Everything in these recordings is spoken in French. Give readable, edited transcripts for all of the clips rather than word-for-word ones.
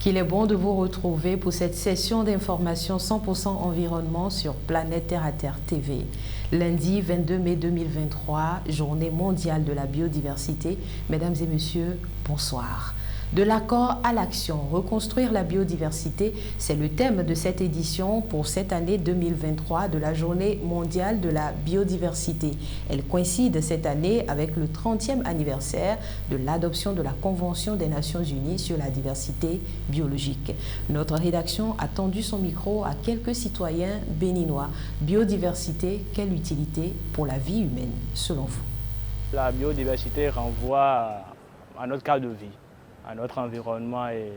Qu'il est bon de vous retrouver pour cette session d'information 100% environnement sur Planète Terre à Terre TV. Lundi 22 mai 2023, journée mondiale de la biodiversité. Mesdames et messieurs, bonsoir. De l'accord à l'action, reconstruire la biodiversité, c'est le thème de cette édition pour cette année 2023 de la Journée mondiale de la biodiversité. Elle coïncide cette année avec le 30e anniversaire de l'adoption de la Convention des Nations Unies sur la diversité biologique. Notre rédaction a tendu son micro à quelques citoyens béninois. Biodiversité, quelle utilité pour la vie humaine, selon vous? La biodiversité renvoie à notre cadre de vie, à notre environnement et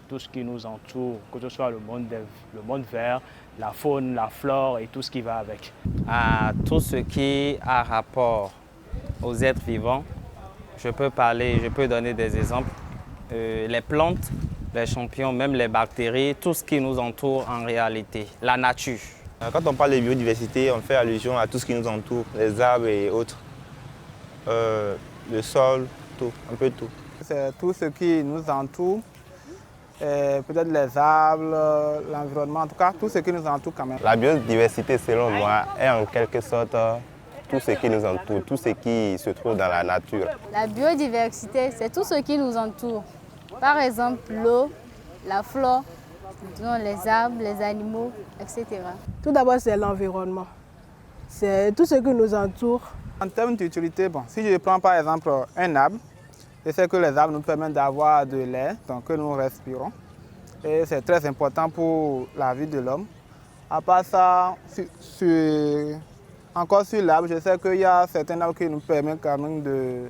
tout ce qui nous entoure, que ce soit le monde vert, la faune, la flore et tout ce qui va avec. À tout ce qui a rapport aux êtres vivants, je peux donner des exemples. Les plantes, les champignons, même les bactéries, tout ce qui nous entoure en réalité, la nature. Quand on parle de biodiversité, on fait allusion à tout ce qui nous entoure, les arbres et autres, le sol, tout, un peu tout. C'est tout ce qui nous entoure, peut-être les arbres, l'environnement, en tout cas tout ce qui nous entoure quand même. La biodiversité, selon moi, est en quelque sorte tout ce qui nous entoure, tout ce qui se trouve dans la nature. La biodiversité, c'est tout ce qui nous entoure. Par exemple, l'eau, la flore, les arbres, les animaux, etc. Tout d'abord, c'est l'environnement. C'est tout ce qui nous entoure. En termes d'utilité, si je prends par exemple un arbre, je sais que les arbres nous permettent d'avoir de l'air que nous respirons. Et c'est très important pour la vie de l'homme. À part ça, encore sur l'arbre, je sais qu'il y a certains arbres qui nous permettent quand même de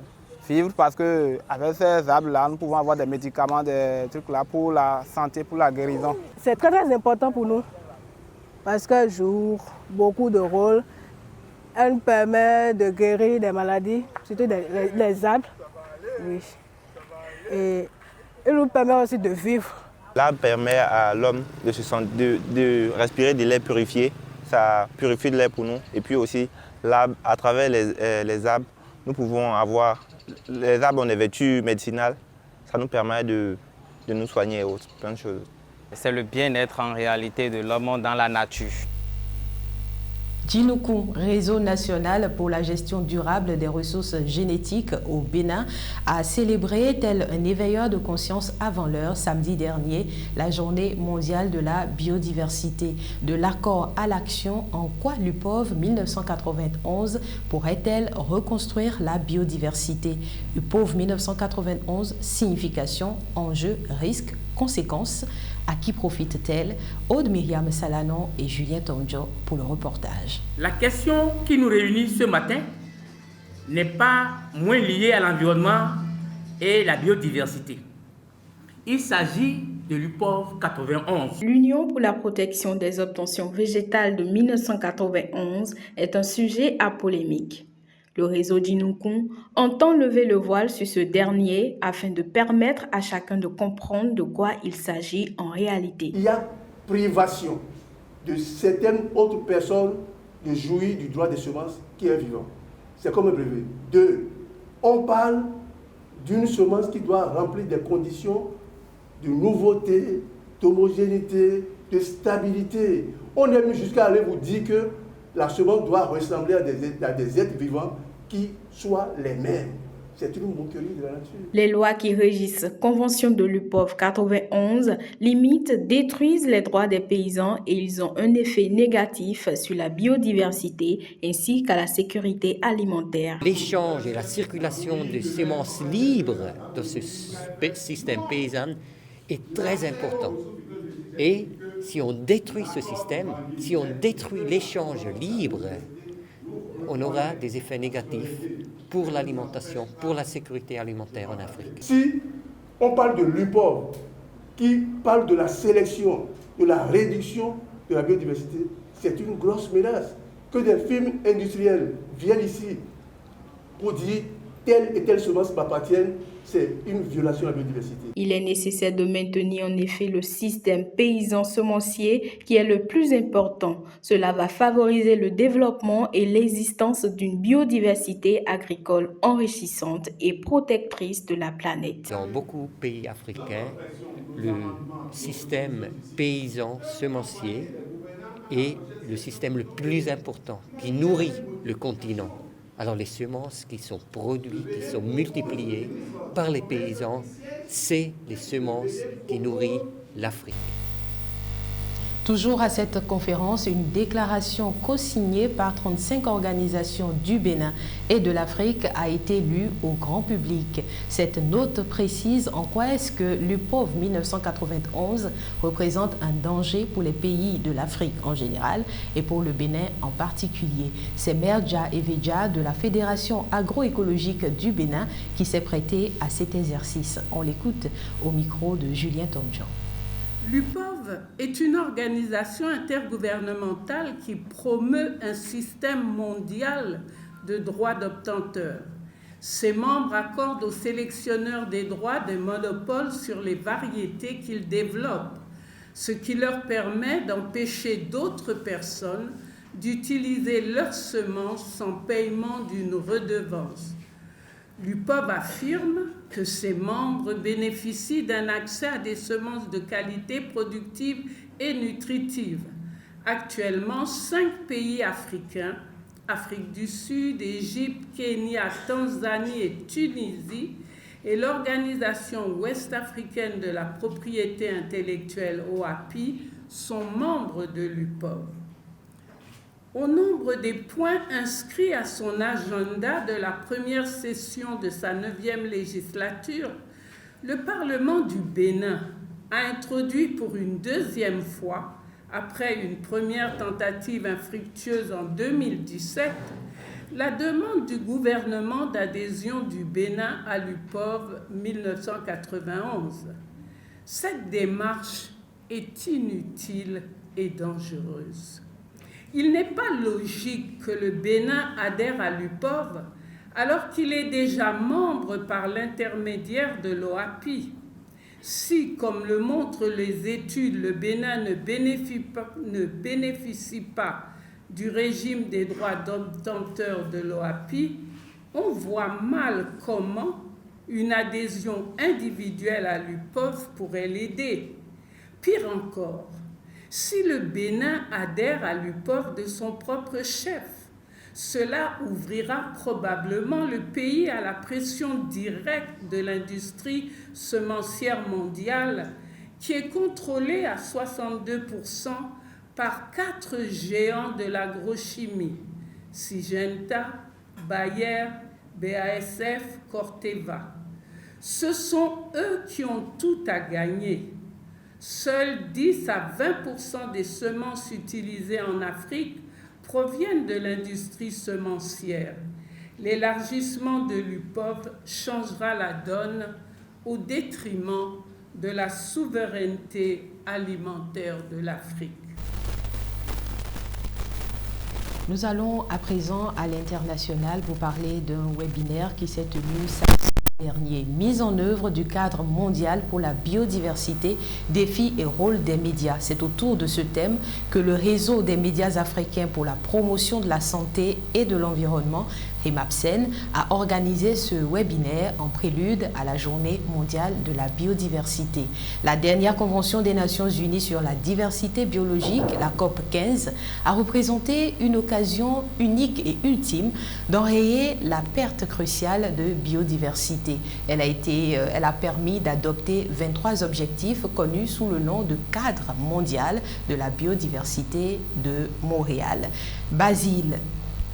vivre parce qu'avec ces arbres-là, nous pouvons avoir des médicaments, des trucs là pour la santé, pour la guérison. C'est très très important pour nous parce qu'elle joue beaucoup de rôles. Elle nous permet de guérir des maladies, surtout les arbres. Oui. Et il nous permet aussi de vivre. L'arbre permet à l'homme de respirer de l'air purifié. Ça purifie de l'air pour nous. Et puis aussi, l'arbre, à travers les arbres, nous pouvons avoir... Les arbres ont des vertus médicinales. Ça nous permet de nous soigner et autres, plein de choses. C'est le bien-être en réalité de l'homme dans la nature. Djinoukoum, réseau national pour la gestion durable des ressources génétiques au Bénin, a célébré, tel un éveilleur de conscience avant l'heure, samedi dernier, la journée mondiale de la biodiversité. De l'accord à l'action, en quoi l'UPOV 1991 pourrait-elle reconstruire la biodiversité? UPOV 1991, signification, enjeu, risque, conséquences. À qui profite-t-elle? Aude Myriam Salanon et Julien Tondjo pour le reportage. La question qui nous réunit ce matin n'est pas moins liée à l'environnement et la biodiversité. Il s'agit de l'UPOV 91. L'Union pour la protection des obtentions végétales de 1991 est un sujet à polémique. Le réseau Djinoukoum entend lever le voile sur ce dernier afin de permettre à chacun de comprendre de quoi il s'agit en réalité. Il y a privation de certaines autres personnes de jouir du droit des semences qui est vivant. C'est comme un brevet. 2. On parle d'une semence qui doit remplir des conditions de nouveauté, d'homogénéité, de stabilité. On est venu jusqu'à aller vous dire que la semence doit ressembler à des êtres vivants qui soient les mêmes. C'est une moquerie de la nature. Les lois qui régissent Convention de l'UPOV 91 limitent, détruisent les droits des paysans et ils ont un effet négatif sur la biodiversité ainsi qu'à la sécurité alimentaire. L'échange et la circulation de semences libres dans ce système paysan est très important. Et si on détruit ce système, si on détruit l'échange libre, on aura des effets négatifs pour l'alimentation, pour la sécurité alimentaire en Afrique. Si on parle de l'UPOV, qui parle de la sélection, de la réduction de la biodiversité, c'est une grosse menace. Que des firmes industrielles viennent ici pour dire telle et telle semence m'appartiennent, c'est une violation de la biodiversité. Il est nécessaire de maintenir en effet le système paysan semencier qui est le plus important. Cela va favoriser le développement et l'existence d'une biodiversité agricole enrichissante et protectrice de la planète. Dans beaucoup de pays africains, le système paysan semencier est le système le plus important qui nourrit le continent. Alors les semences qui sont produites, qui sont multipliées par les paysans, c'est les semences qui nourrissent l'Afrique. Toujours à cette conférence, une déclaration co-signée par 35 organisations du Bénin et de l'Afrique a été lue au grand public. Cette note précise en quoi est-ce que l'UPOV 1991 représente un danger pour les pays de l'Afrique en général et pour le Bénin en particulier. C'est Merja Eveja de la Fédération agroécologique du Bénin qui s'est prêté à cet exercice. On l'écoute au micro de Julien Tomjon. L'UPOV est une organisation intergouvernementale qui promeut un système mondial de droits d'obtenteurs. Ses membres accordent aux sélectionneurs des droits des monopoles sur les variétés qu'ils développent, ce qui leur permet d'empêcher d'autres personnes d'utiliser leurs semences sans paiement d'une redevance. L'UPOV affirme que ses membres bénéficient d'un accès à des semences de qualité productive et nutritive. Actuellement, 5 pays africains, Afrique du Sud, Égypte, Kenya, Tanzanie et Tunisie, et l'Organisation ouest-africaine de la propriété intellectuelle OAPI sont membres de l'UPOV. Au nombre des points inscrits à son agenda de la première session de sa 9e législature, le Parlement du Bénin a introduit pour une deuxième fois, après une première tentative infructueuse en 2017, la demande du gouvernement d'adhésion du Bénin à l'UPOV 1991. Cette démarche est inutile et dangereuse. Il n'est pas logique que le Bénin adhère à l'UPOV alors qu'il est déjà membre par l'intermédiaire de l'OAPI. Si, comme le montrent les études, le Bénin ne bénéficie pas du régime des droits d'obtenteurs de l'OAPI, on voit mal comment une adhésion individuelle à l'UPOV pourrait l'aider. Pire encore, si le Bénin adhère à l'UPOV de son propre chef, cela ouvrira probablement le pays à la pression directe de l'industrie semencière mondiale qui est contrôlée à 62% par 4 géants de l'agrochimie, Syngenta, Bayer, BASF, Corteva. Ce sont eux qui ont tout à gagner. Seuls 10 à 20% des semences utilisées en Afrique proviennent de l'industrie semencière. L'élargissement de l'UPOV changera la donne au détriment de la souveraineté alimentaire de l'Afrique. Nous allons à présent à l'international pour parler d'un webinaire qui s'est tenu samedi dernier. Mise en œuvre du cadre mondial pour la biodiversité, défis et rôle des médias. C'est autour de ce thème que le réseau des médias africains pour la promotion de la santé et de l'environnement, RIMAPSEN, a organisé ce webinaire en prélude à la Journée mondiale de la biodiversité. La dernière convention des Nations Unies sur la diversité biologique, la COP 15, a représenté une occasion unique et ultime d'enrayer la perte cruciale de biodiversité. Elle a permis d'adopter 23 objectifs connus sous le nom de Cadre mondial de la biodiversité de Montréal. Basile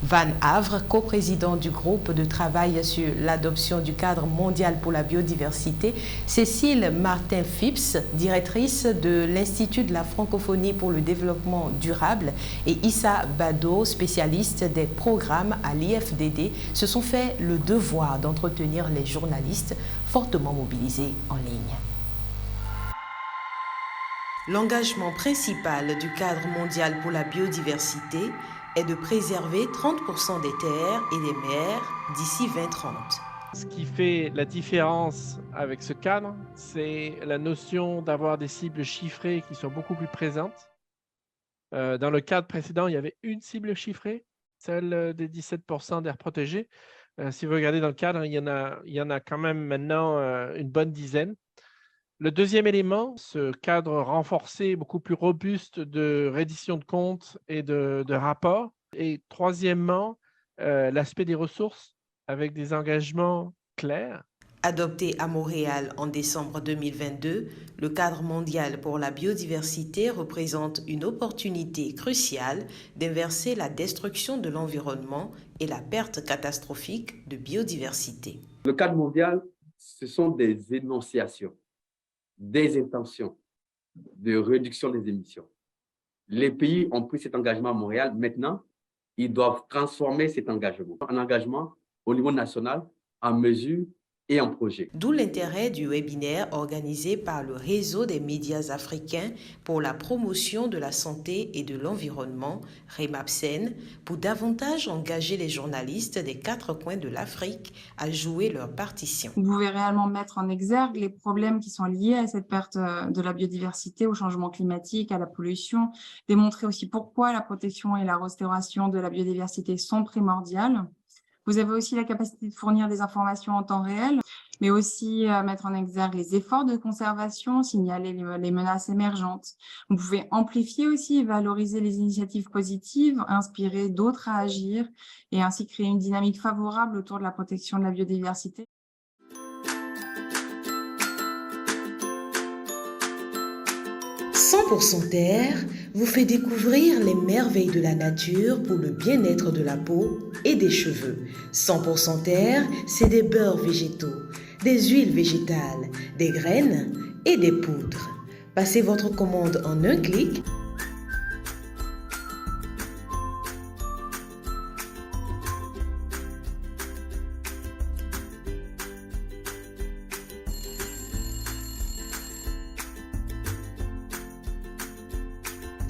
Van Havre, coprésident du groupe de travail sur l'adoption du cadre mondial pour la biodiversité, Cécile Martin-Phipps, directrice de l'Institut de la francophonie pour le développement durable, et Issa Bado, spécialiste des programmes à l'IFDD, se sont fait le devoir d'entretenir les journalistes fortement mobilisés en ligne. L'engagement principal du cadre mondial pour la biodiversité est de préserver 30% des terres et des mers d'ici 2030. Ce qui fait la différence avec ce cadre, c'est la notion d'avoir des cibles chiffrées qui sont beaucoup plus présentes. Dans le cadre précédent, il y avait une cible chiffrée, celle des 17% d'aires protégées. Si vous regardez dans le cadre, il y en a quand même maintenant une bonne dizaine. Le deuxième élément, ce cadre renforcé, beaucoup plus robuste de reddition de comptes et de rapports. Et troisièmement, l'aspect des ressources avec des engagements clairs. Adopté à Montréal en décembre 2022, le cadre mondial pour la biodiversité représente une opportunité cruciale d'inverser la destruction de l'environnement et la perte catastrophique de biodiversité. Le cadre mondial, ce sont des énonciations, des intentions de réduction des émissions. Les pays ont pris cet engagement à Montréal. Maintenant, ils doivent transformer cet engagement en engagement au niveau national, en mesure et en projet. D'où l'intérêt du webinaire organisé par le réseau des médias africains pour la promotion de la santé et de l'environnement, REMAPSEN, pour davantage engager les journalistes des 4 coins de l'Afrique à jouer leur partition. Vous pouvez réellement mettre en exergue les problèmes qui sont liés à cette perte de la biodiversité, au changement climatique, à la pollution, démontrer aussi pourquoi la protection et la restauration de la biodiversité sont primordiales. Vous avez aussi la capacité de fournir des informations en temps réel, mais aussi mettre en exergue les efforts de conservation, signaler les menaces émergentes. Vous pouvez amplifier aussi et valoriser les initiatives positives, inspirer d'autres à agir et ainsi créer une dynamique favorable autour de la protection de la biodiversité. « 100% Terre » vous fait découvrir les merveilles de la nature pour le bien-être de la peau et des cheveux. 100% Terre, c'est des beurres végétaux, des huiles végétales, des graines et des poudres. Passez votre commande en un clic. «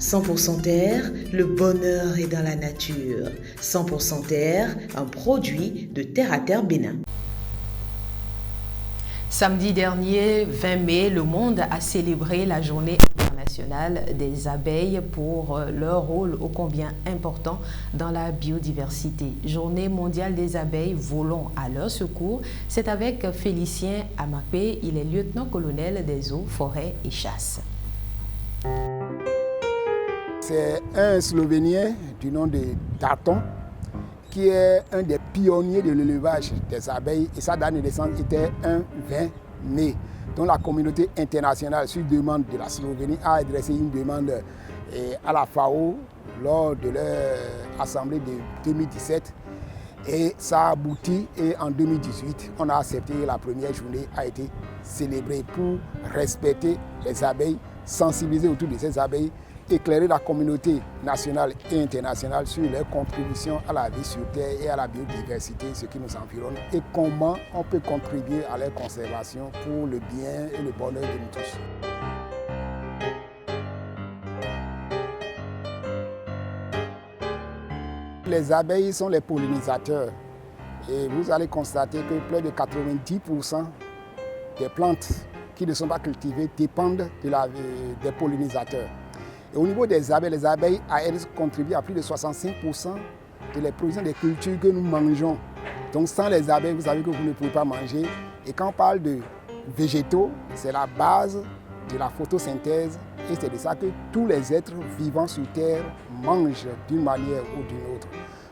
100% Terre, le bonheur est dans la nature. 100% Terre, un produit de Terre à Terre Bénin. » Samedi dernier, 20 mai, le monde a célébré la journée internationale des abeilles pour leur rôle ô combien important dans la biodiversité. Journée mondiale des abeilles, volons à leur secours. C'est avec Félicien Amakpé, il est lieutenant-colonel des eaux, forêts et chasses. C'est un Slovénien du nom de Daton qui est un des pionniers de l'élevage des abeilles et sa date de naissance était un 20 mai. Donc la communauté internationale, sur demande de la Slovénie, a adressé une demande à la FAO lors de leur assemblée de 2017 et ça a abouti et en 2018, on a accepté la première journée a été célébrée pour respecter les abeilles, sensibiliser autour de ces abeilles, éclairer la communauté nationale et internationale sur leurs contributions à la vie sur Terre et à la biodiversité, ce qui nous environne, et comment on peut contribuer à leur conservation pour le bien et le bonheur de nous tous. Les abeilles sont les pollinisateurs et vous allez constater que plus de 90% des plantes qui ne sont pas cultivées dépendent des pollinisateurs. Et au niveau des abeilles, les abeilles contribuent à plus de 65% de la production des cultures que nous mangeons. Donc sans les abeilles, vous savez que vous ne pouvez pas manger. Et quand on parle de végétaux, c'est la base de la photosynthèse. Et c'est de ça que tous les êtres vivants sur Terre mangent d'une manière ou d'une autre.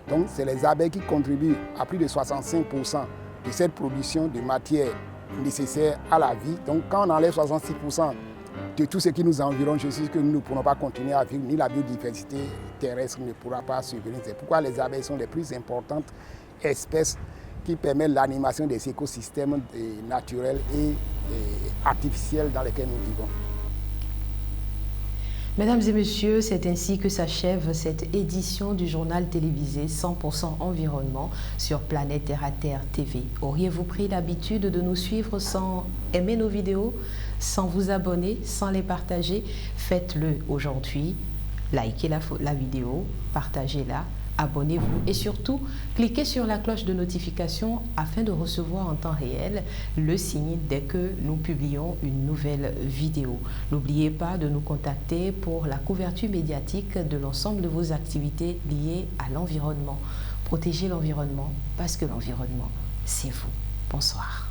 Donc c'est les abeilles qui contribuent à plus de 65% de cette production de matière nécessaire à la vie. Donc quand on enlève 66% de tout ce qui nous environne, je suis sûr que nous ne pourrons pas continuer à vivre, ni la biodiversité terrestre ne pourra pas subvenir. C'est pourquoi les abeilles sont les plus importantes espèces qui permettent l'animation des écosystèmes naturels et artificiels dans lesquels nous vivons. Mesdames et messieurs, c'est ainsi que s'achève cette édition du journal télévisé 100% Environnement sur Planète Terre à Terre TV. Auriez-vous pris l'habitude de nous suivre sans aimer nos vidéos, sans vous abonner, sans les partager? Faites-le aujourd'hui. Likez la vidéo, partagez-la, Abonnez-vous et surtout, cliquez sur la cloche de notification afin de recevoir en temps réel le signe dès que nous publions une nouvelle vidéo. N'oubliez pas de nous contacter pour la couverture médiatique de l'ensemble de vos activités liées à l'environnement. Protégez l'environnement parce que l'environnement, c'est vous. Bonsoir.